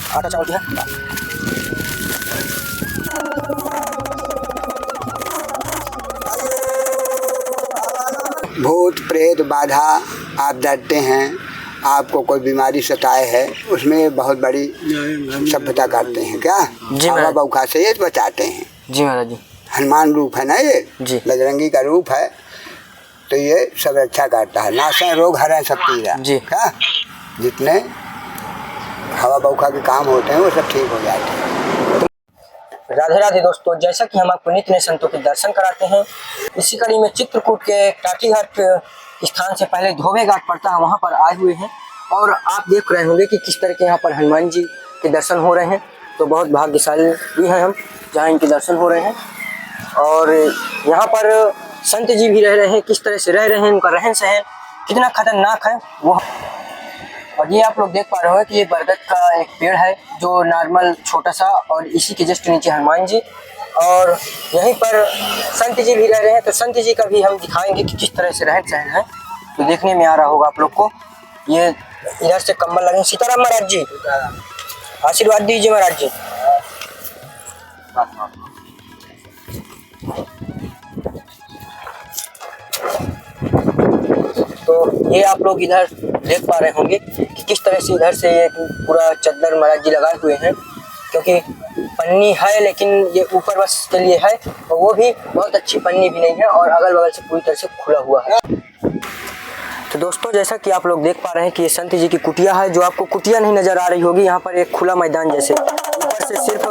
आटा चावल दिया। भूत प्रेत बाधा आप डरते हैं, आपको कोई बीमारी सताए है, उसमें बहुत बड़ी सभ्यता करते हैं क्या? हवा बौखा से ये बचाते हैं। जी महाराज जी। हनुमान रूप है ना ये जी। बजरंगी का रूप है, तो ये सब रक्षा करता है। नाशा रोग हरण सब पीड़ा जी। क्या? जितने हवा बौखा के काम होते हैं वो सब ठीक हो जाते हैं। राधे राधे दोस्तों, जैसा कि हम आपको नित्य नए संतों के दर्शन कराते हैं, इसी कड़ी में चित्रकूट के टाटीघाट स्थान से पहले धोबे घाट पड़ता है, वहाँ पर आए हुए हैं और आप देख रहे होंगे कि किस तरह के यहाँ पर हनुमान जी के दर्शन हो रहे हैं। तो बहुत भाग्यशाली भी हैं हम जहाँ इनके दर्शन हो रहे हैं। और यहाँ पर संत जी भी रह रहे हैं, किस तरह से रह रहे हैं, उनका रहन सहन कितना खतरनाक है वो। और ये आप लोग देख पा रहे हो कि ये बरगद का एक पेड़ है जो नॉर्मल छोटा सा, और इसी के जस्ट नीचे हनुमान जी और यहीं पर संत जी भी रह रहे हैं। तो संत जी का भी हम दिखाएंगे कि किस तरह से रहन सहन है, तो देखने में आ रहा होगा आप लोग को। ये इधर से कंबल लगे। सीताराम महाराज जी, आशीर्वाद दीजिए महाराज जी। तो ये आप लोग इधर देख पा रहे होंगे कि किस तरह से इधर से ये पूरा चद्दर महाराज जी लगाए हुए हैं, क्योंकि पन्नी है लेकिन ये ऊपर बस के लिए है, और वो भी बहुत अच्छी पन्नी भी नहीं है, और अगल बगल से पूरी तरह से खुला हुआ है। तो दोस्तों, जैसा कि आप लोग देख पा रहे हैं कि ये संत जी की कुटिया है, जो आपको कुटिया नहीं नजर आ रही होगी, यहाँ पर एक खुला मैदान जैसे ऊपर से सिर्फ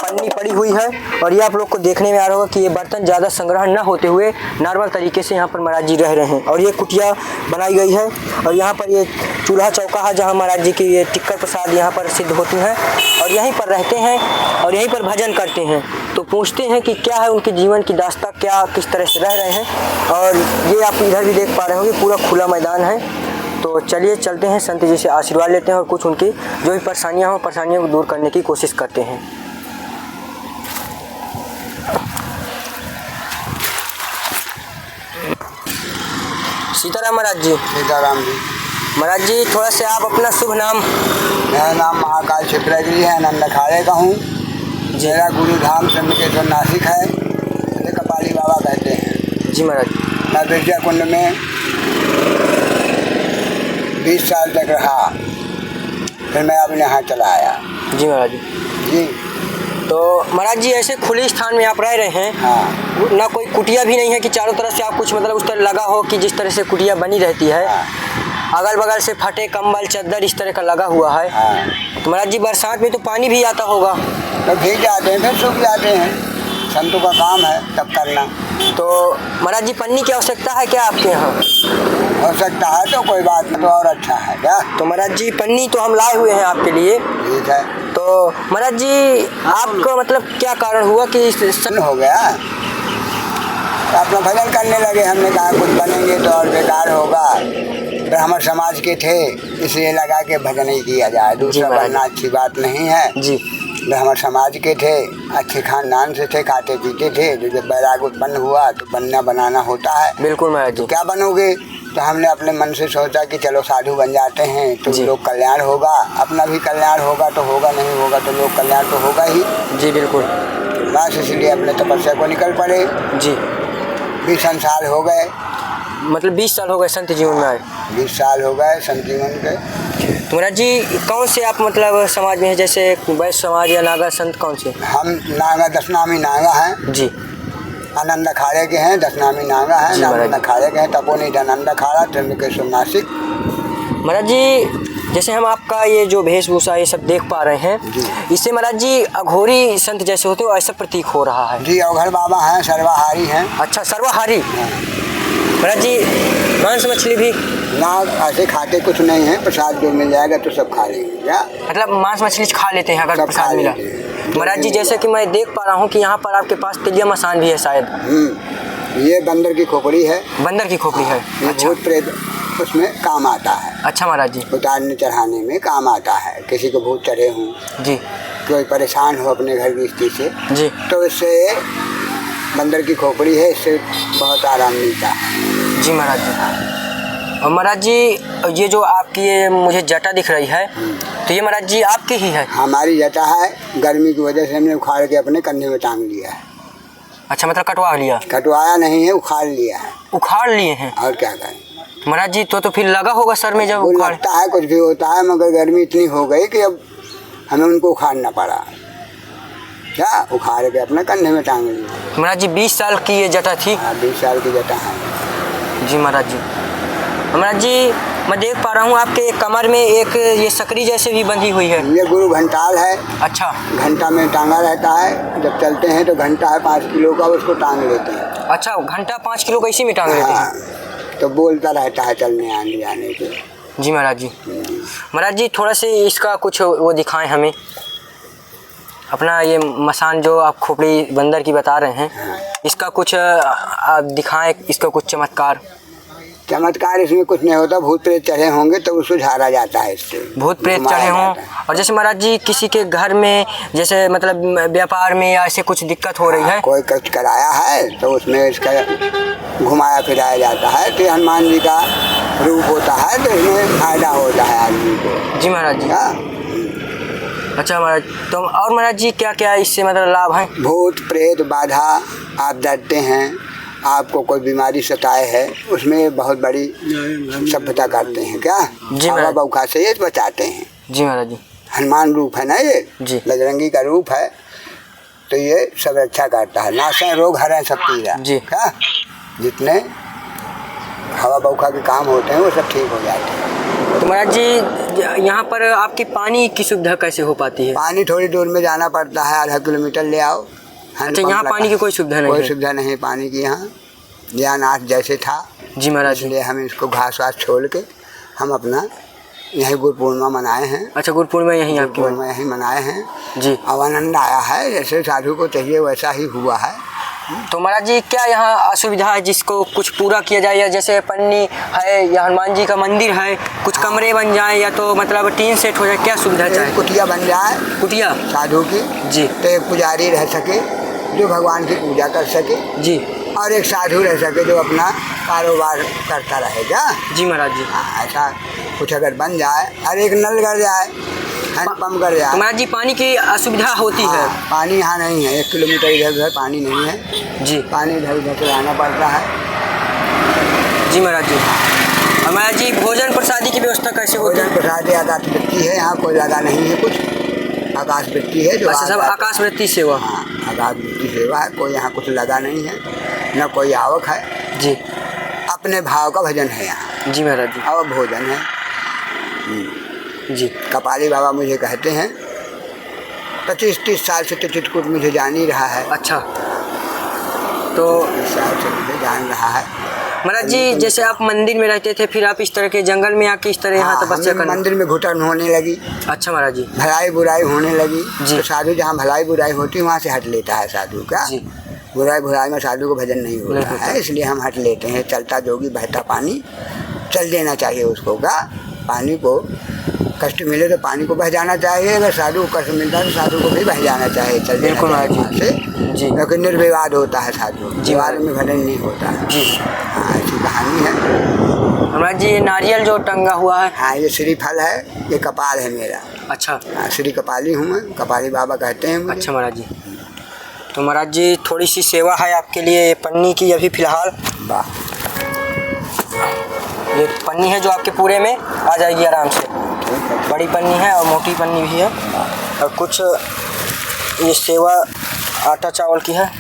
पन्नी पड़ी हुई है। और ये आप लोग को देखने में आ रहा होगा कि ये बर्तन ज़्यादा संग्रह न होते हुए नॉर्मल तरीके से यहाँ पर महाराज जी रह रहे हैं। और ये कुटिया बनाई गई है, और यहाँ पर ये चूल्हा चौका है जहाँ महाराज जी की ये टिक्कर प्रसाद यहाँ पर सिद्ध होती हैं, और यहीं पर रहते हैं और यहीं पर भजन करते हैं। तो पूछते हैं कि क्या है उनके जीवन की दास्ता, क्या किस तरह से रह रहे हैं। और ये आप इधर भी देख पा रहे होंगे पूरा खुला मैदान है। तो चलिए चलते हैं, संत जी से आशीर्वाद लेते हैं और कुछ उनकी जो भी परेशानियाँ हो, परेशानियों को दूर करने की कोशिश करते हैं। सीताराम महाराज जी। सीताराम जी। महाराज जी, थोड़ा से आप अपना शुभ नाम। मेरा नाम महाकाल क्षेत्रगिरी है, आनंद अखाड़े का हूँ। मेरा गुरु धाम चंद्रकेश्वर नासिक है, मुझे कपाली बाबा कहते हैं। जी महाराज। मैं बिरजा कुंड में 20 साल तक रहा, फिर मैं अपने यहाँ चला आया। जी महाराज जी। तो महाराज जी, ऐसे खुले स्थान में आप रह रहे हैं। हाँ। ना कोई कुटिया भी नहीं है कि चारों तरफ से आप कुछ मतलब उस तरह लगा हो कि जिस तरह से कुटिया बनी रहती है। हाँ। अगल बगल से फटे कंबल चद्दर इस तरह का लगा हुआ है। हाँ। तो महाराज जी, बरसात में तो पानी भी आता होगा। तो भीग जाते हैं, फिर सूख जाते हैं, संतों का काम है तब करना। तो महाराज जी, पन्नी की आवश्यकता है क्या आपके यहाँ? हो सकता है तो कोई बात नहीं, तो और अच्छा है क्या? तो महाराज जी, पन्नी तो हम लाए हुए हैं आपके लिए। ठीक है। तो महाराज जी, आपका मतलब क्या कारण हुआ कि हो गया तो अपना भजन करने लगे। हमने कहा कुछ बनेंगे तो और बेकार होगा, ब्राह्मण समाज के थे इसलिए लगा के भजन ही किया जाए, दूसरा बनना अच्छी बात नहीं है जी। ब्राह्मण समाज के थे, अच्छे खानदान से थे, खाते पीते थे, तो जब बैराग उत्पन्न हुआ तो बनना बनाना होता है। बिल्कुल महाराज जी। क्या बनोगे? तो हमने अपने मन से सोचा कि चलो साधु बन जाते हैं तो लोक कल्याण होगा, अपना भी कल्याण होगा तो होगा, नहीं होगा तो लोक कल्याण तो होगा ही। जी बिल्कुल। बस इसलिए अपने तपस्या को निकल पड़े। जी। 20 साल हो गए। मतलब 20 साल हो गए संत जीवन में आए? 20 साल हो गए संत जीवन के। तो महाराज जी, कौन से आप मतलब समाज में है, जैसे वैश्य समाज या नागा संत, कौन से? हम नागा, 10 नामी नागा हैं जी। आनंद अखाड़े के हैं, 10 नामी नागा हैं, आनंद अखाड़े के हैं, तपोनिधि आनंद अखाड़ा, चंद्रकेश्वर नासिक। महाराज जी, जैसे हम आपका ये जो वेशभूषा ये सब देख पा रहे हैं, इससे महाराज जी अघोरी संत जैसे होते हो ऐसा प्रतीक हो रहा है। जी, अवघर बाबा हैं, सर्वाहारी हैं। अच्छा, सर्वाहारी। महाराज जी, मांस मछली भी ना ऐसे खाते कुछ नहीं है, प्रसाद जो मिल जाएगा तो सब खा लेंगे क्या? मतलब मांस मछली खा लेते हैं अगर प्रसाद मिला। महाराज जी, जैसे कि मैं देख पा रहा हूँ कि यहाँ पर आपके पास तिलिया मसान भी है शायद। ये बंदर की खोपड़ी है। बंदर की खोपड़ी है। अच्छा। भूत प्रेत उसमें काम आता है। अच्छा महाराज जी। उतारने चढ़ाने में काम आता है। किसी को भूत चढ़े हों जी, कोई परेशान हो अपने घर की स्थिति से जी, तो इससे बंदर की खोपड़ी है, इससे बहुत आराम मिलता है। जी महाराज जी। और महाराज जी ये जो आपकी ये मुझे जटा दिख रही है तो ये महाराज जी आपकी ही है? हमारी जटा है, गर्मी की वजह से हमने उखाड़ के अपने कंधे में टांग लिया है। अच्छा, मतलब कटवा लिया? कटवाया नहीं है, उखाड़ लिया है। उखाड़ लिए हैं? और क्या करें महाराज जी, तो फिर लगा होगा सर में जब वो उखाड़? लगता है, कुछ भी होता है, मगर गर्मी इतनी हो गई कि अब हमें उनको उखाड़ना पड़ा। क्या उखाड़ के अपने कंधे में टांग लिया। महाराज जी 20 साल की ये जटा थी? हाँ, 20 साल की जटा है जी महाराज जी। महाराज जी मैं देख पा रहा हूँ आपके कमर में एक ये सकरी जैसे भी बंधी हुई है। ये गुरु घंटाल है। अच्छा। घंटा में टांगा रहता है, जब चलते हैं तो घंटा है 5 किलो का, उसको टांग लेते हैं। अच्छा, घंटा 5 किलो का इसी में टांग लेते हैं? हाँ, तो बोलता रहता है चलने आने जाने के। जी महाराज जी। महाराज जी थोड़ा से इसका कुछ वो दिखाएं हमें, अपना ये मसान जो आप खोपड़ी बंदर की बता रहे हैं, इसका कुछ आप दिखाएं, इसका कुछ चमत्कार। चमत्कार इसमें कुछ नहीं होता, भूत प्रेत चढ़े होंगे तो उसको झाड़ा जाता है इससे। भूत प्रेत चढ़े हों, और जैसे महाराज जी किसी के घर में जैसे मतलब व्यापार में या ऐसे कुछ दिक्कत हो रही है, कोई कुछ कराया है तो उसमें इसका घुमाया फिराया जाता है, तो हनुमान जी का रूप होता है, तो इसमें फायदा होता है आदमी को। जी महाराज जी। अच्छा महाराज, तो और महाराज जी क्या क्या इससे मतलब लाभ है? भूत प्रेत बाधा, आप डरते हैं, आपको कोई बीमारी सताए है, उसमें बहुत बड़ी सभ्यता करते हैं। क्या जी हवा बौखा से ये बचाते हैं। जी महाराज जी। हनुमान रूप है ना ये, जी बजरंगी का रूप है, तो ये सब रक्षा करता है। नाशें रोग हरें सब पीड़ा। जी। क्या जितने हवा बौखा के काम होते हैं वो सब ठीक हो जाते हैं। तो महाराज जी यहाँ पर आपकी पानी की सुविधा कैसे हो पाती है? पानी थोड़ी दूर में जाना पड़ता है, आधा किलोमीटर ले आओ। अच्छा, यहाँ पानी की कोई सुविधा नहीं है? कोई सुविधा नहीं पानी की यहाँ। ज्ञानाथ जैसे था। जी महाराज जी। इसलिए हम इसको घास वास छोड़ के हम अपना यही गुरु पूर्णिमा मनाए हैं। अच्छा, गुरु पूर्णिमा यहीं आपकी? पूर्णिमा यहीं मनाए हैं जी। अब आनंद आया है, जैसे साधु को चाहिए वैसा ही हुआ है। तो महाराज जी क्या यहाँ असुविधा है जिसको कुछ पूरा किया जाए, या जैसे पन्नी है या हनुमान जी का मंदिर है, कुछ कमरे बन जाए या तो मतलब टीन सेट हो जाए, क्या सुविधा चाहिए? कुटिया बन जाए, कुटिया साधु की। जी। तो एक पुजारी रह सके जो भगवान की पूजा कर सके। जी। और एक साधु रह सके जो अपना कारोबार करता रहेगा। जी महाराज जी। ऐसा कुछ अगर बन जाए और एक नल कर जाए, हैंडपम्प कर जाए। तो महाराज जी पानी की असुविधा होती है? पानी यहाँ नहीं है, 1 किलोमीटर इधर उधर पानी नहीं है। जी। पानी इधर उधर से लाना पड़ता है। जी महाराज जी। और महाराज जी भोजन प्रसादी की व्यवस्था कैसे होती है? भोजन प्रसादी आकाश वृत्ति है, यहाँ कोई लगा नहीं है कुछ। आकाश वृत्ति है जो सब आकाश वृत्ति सेवा। हाँ, आकाश वृत्ति सेवा है, कोई यहाँ कुछ लगा नहीं है, न कोई आवक है। जी। अपने भाव का भजन है यहाँ। जी महाराज जी। और भोजन है। जी। कपाली बाबा मुझे कहते हैं 25-30 साल से तो चित्रकूट मुझे जान ही रहा है। अच्छा। तो इस साल से मुझे जान रहा है। महाराज जी जैसे आप मंदिर में रहते थे, फिर आप इस तरह के जंगल में आके इस तरह यहाँ तपस्या करने? मंदिर में घुटन होने लगी। अच्छा महाराज जी। भलाई बुराई होने लगी। तो साधु जहाँ भलाई बुराई होती है वहाँ से हट लेता है साधु का। बुराई बुराई में साधु को भजन नहीं होता है, इसलिए हम हट लेते हैं। चलता जोगी बहता पानी, चल देना चाहिए उसको। का पानी को कष्ट मिले तो पानी को बह जाना चाहिए, अगर साधु को कष्ट मिलता है तो साधु को भी बह जाना चाहिए, चल देना चाहिए से। क्योंकि निर्विवाद होता है साधु, विवाद में भजन नहीं होता है। जी। हाँ, ऐसी कहानी है। महाराज जी ये नारियल जो टंगा हुआ है? हाँ, ये श्रीफल है, ये कपाल है मेरा। अच्छा। हाँ, श्री कपाली हूँ मैं, कपाली बाबा कहते हैं मुझे। अच्छा महाराज जी। तो महाराज जी थोड़ी सी सेवा है आपके लिए पन्नी की अभी फ़िलहाल। वाह। ये पन्नी है जो आपके पूरे में आ जाएगी आराम से। बड़ी पन्नी है और मोटी पन्नी भी है, और कुछ ये सेवा आटा चावल की है।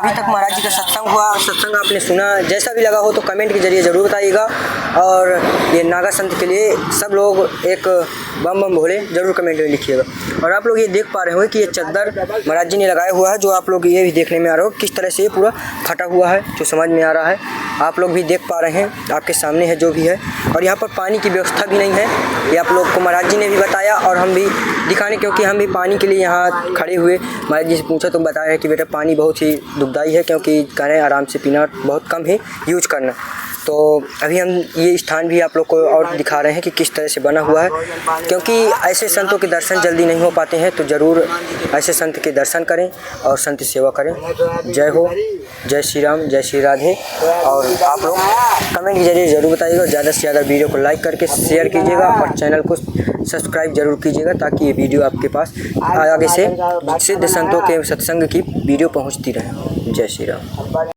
अभी तक महाराज जी का सत्संग हुआ, सत्संग आपने सुना, जैसा भी लगा हो तो कमेंट के जरिए ज़रूर बताइएगा। और ये नागा संत के लिए सब लोग एक बम बम भोले ज़रूर कमेंट में लिखिएगा। और आप लोग ये देख पा रहे होंगे कि ये चद्दर महाराज जी ने लगाया हुआ है, जो आप लोग ये भी देखने में आ रहा हो किस तरह से ये पूरा फटा हुआ है, जो समझ में आ रहा है। आप लोग भी देख पा रहे हैं, आपके सामने है जो भी है। और यहाँ पर पानी की व्यवस्था भी नहीं है, ये आप लोग को महाराज जी ने भी बताया और हम भी दिखाने, क्योंकि हम भी पानी के लिए यहाँ खड़े हुए महाराज जी से पूछा तो बताया है कि बेटा पानी बहुत ही दुखदाई है, क्योंकि कह रहे हैं आराम से पीना, बहुत कम ही यूज करना। तो अभी हम ये स्थान भी आप लोग को और दिखा रहे हैं कि किस तरह से बना हुआ है, क्योंकि ऐसे संतों के दर्शन जल्दी नहीं हो पाते हैं। तो ज़रूर ऐसे संत के दर्शन करें और संत सेवा करें। जय हो, जय श्री राम, जय श्री राधे। और आप लोग कमेंट के जरिए ज़रूर बताइएगा, ज़्यादा से ज़्यादा वीडियो को लाइक करके शेयर कीजिएगा और चैनल को सब्सक्राइब जरूर कीजिएगा, ताकि ये वीडियो आपके पास आगे से सिद्ध संतों के सत्संग की वीडियो पहुँचती रहे। जय श्री राम।